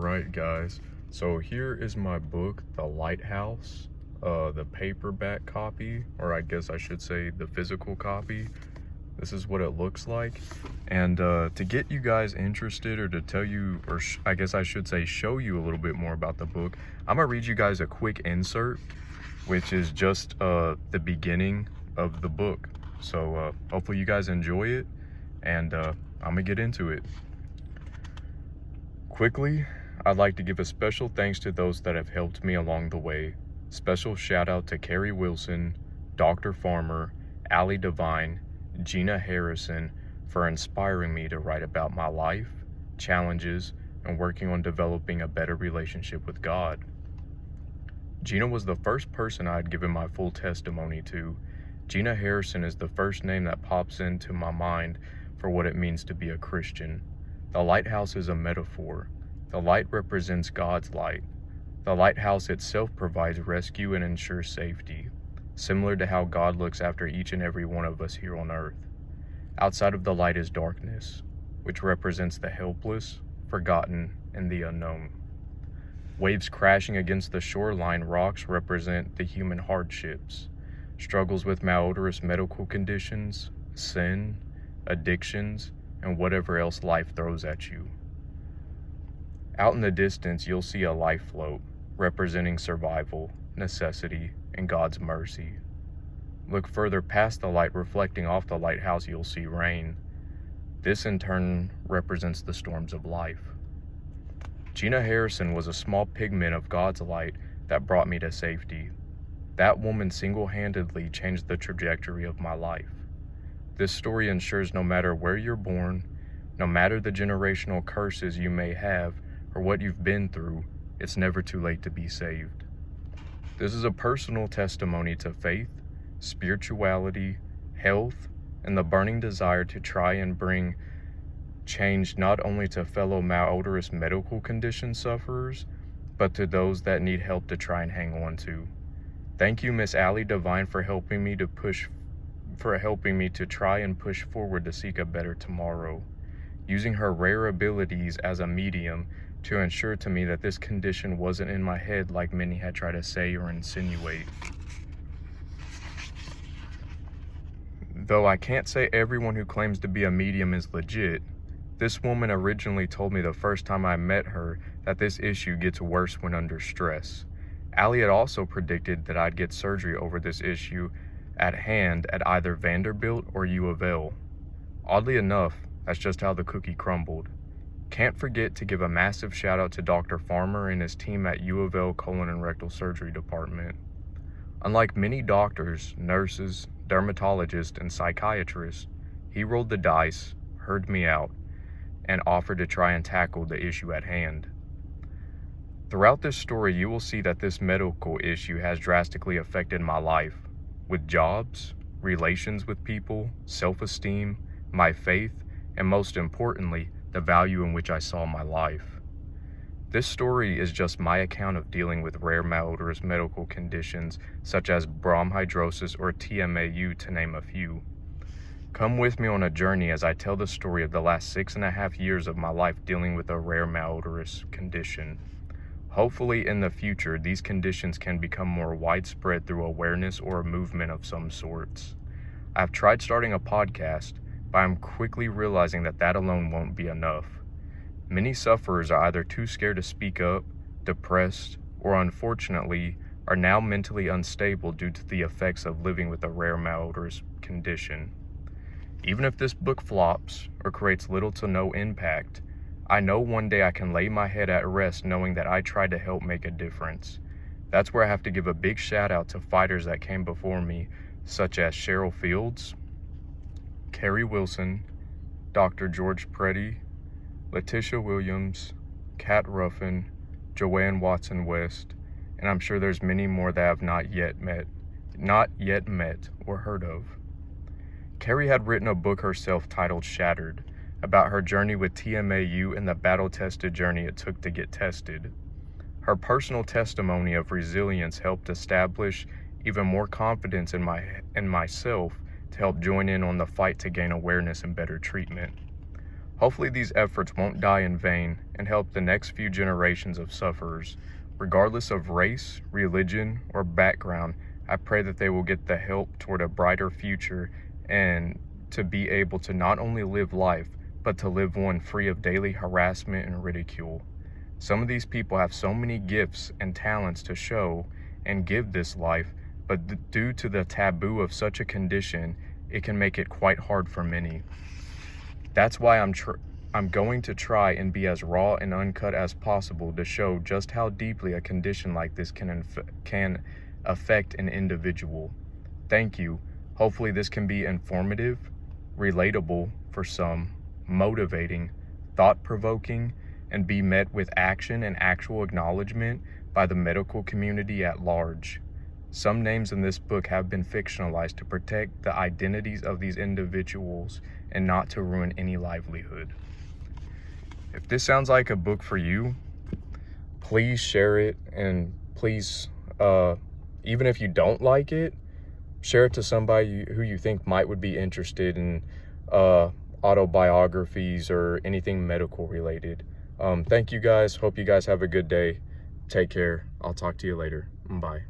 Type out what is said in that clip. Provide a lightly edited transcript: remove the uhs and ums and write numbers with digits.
Alright guys, so here is my book, The Lighthouse, the paperback copy, or I guess I should say the physical copy. This is what it looks like, and to get you guys interested, or to tell you, or I guess I should say show you a little bit more about the book, I'm gonna read you guys a quick insert, which is just the beginning of the book. So hopefully you guys enjoy it, and I'm gonna get into it. Quickly, I'd like to give a special thanks to those that have helped me along the way. Special shout out to Carrie Wilson, Dr. Farmer, Allie Devine, Gina Harrison for inspiring me to write about my life, challenges, and working on developing a better relationship with God. Gina was the first person I had given my full testimony to. Gina Harrison is the first name that pops into my mind for what it means to be a Christian. The lighthouse is a metaphor. The light represents God's light. The lighthouse itself provides rescue and ensures safety, similar to how God looks after each and every one of us here on earth. Outside of the light is darkness, which represents the helpless, forgotten, and the unknown. Waves crashing against the shoreline rocks represent the human hardships, struggles with malodorous medical conditions, sin, addictions, and whatever else life throws at you. Out in the distance, you'll see a life float, representing survival, necessity, and God's mercy. Look further past the light reflecting off the lighthouse, you'll see rain. This in turn represents the storms of life. Gina Harrison was a small pigment of God's light that brought me to safety. That woman single-handedly changed the trajectory of my life. This story ensures no matter where you're born, no matter the generational curses you may have or what you've been through, it's never too late to be saved. This is a personal testimony to faith, spirituality, health, and the burning desire to try and bring change not only to fellow malodorous medical condition sufferers, but to those that need help to try and hang on to. Thank you, Miss Allie Devine, for helping me to try and push forward to seek a better tomorrow, using her rare abilities as a medium to ensure to me that this condition wasn't in my head like many had tried to say or insinuate. Though I can't say everyone who claims to be a medium is legit, this woman originally told me the first time I met her that this issue gets worse when under stress. Allie had also predicted that I'd get surgery over this issue at hand at either Vanderbilt or U of L. Oddly enough, that's just how the cookie crumbled. Can't forget to give a massive shout out to Dr. Farmer and his team at U of L Colon and Rectal Surgery Department. Unlike many doctors, nurses, dermatologists, and psychiatrists, he rolled the dice, heard me out, and offered to try and tackle the issue at hand. Throughout this story, you will see that this medical issue has drastically affected my life, with jobs, relations with people, self-esteem, my faith, and most importantly, the value in which I saw my life. This story is just my account of dealing with rare malodorous medical conditions such as bromhidrosis or TMAU, to name a few. Come with me on a journey as I tell the story of the last 6.5 years of my life dealing with a rare malodorous condition. Hopefully in the future, these conditions can become more widespread through awareness or a movement of some sorts. I've tried starting a podcast, but I'm quickly realizing that alone won't be enough. Many sufferers are either too scared to speak up, depressed, or unfortunately are now mentally unstable due to the effects of living with a rare malodorous condition. Even if this book flops or creates little to no impact, I know one day I can lay my head at rest knowing that I tried to help make a difference. That's where I have to give a big shout out to fighters that came before me, such as Cheryl Fields, Carrie Wilson, Dr. George Preddy, Letitia Williams, Kat Ruffin, Joanne Watson West, and I'm sure there's many more that I have not yet met or heard of. Carrie had written a book herself titled Shattered, about her journey with TMAU and the battle-tested journey it took to get tested. Her personal testimony of resilience helped establish even more confidence in myself to help join in on the fight to gain awareness and better treatment. Hopefully these efforts won't die in vain and help the next few generations of sufferers. Regardless of race, religion, or background, I pray that they will get the help toward a brighter future and to be able to not only live life, but to live one free of daily harassment and ridicule. Some of these people have so many gifts and talents to show and give this life, but due to the taboo of such a condition, it can make it quite hard for many. That's why I'm going to try and be as raw and uncut as possible to show just how deeply a condition like this can affect an individual. Thank you. Hopefully this can be informative, relatable for some, motivating, thought-provoking, and be met with action and actual acknowledgement by the medical community at large. Some names in this book have been fictionalized to protect the identities of these individuals and not to ruin any livelihood. If this sounds like a book for you, please share it, and please, even if you don't like it, share it to somebody who you think would be interested in autobiographies or anything medical related. Thank you guys. Hope you guys have a good day. Take care. I'll talk to you later. Bye.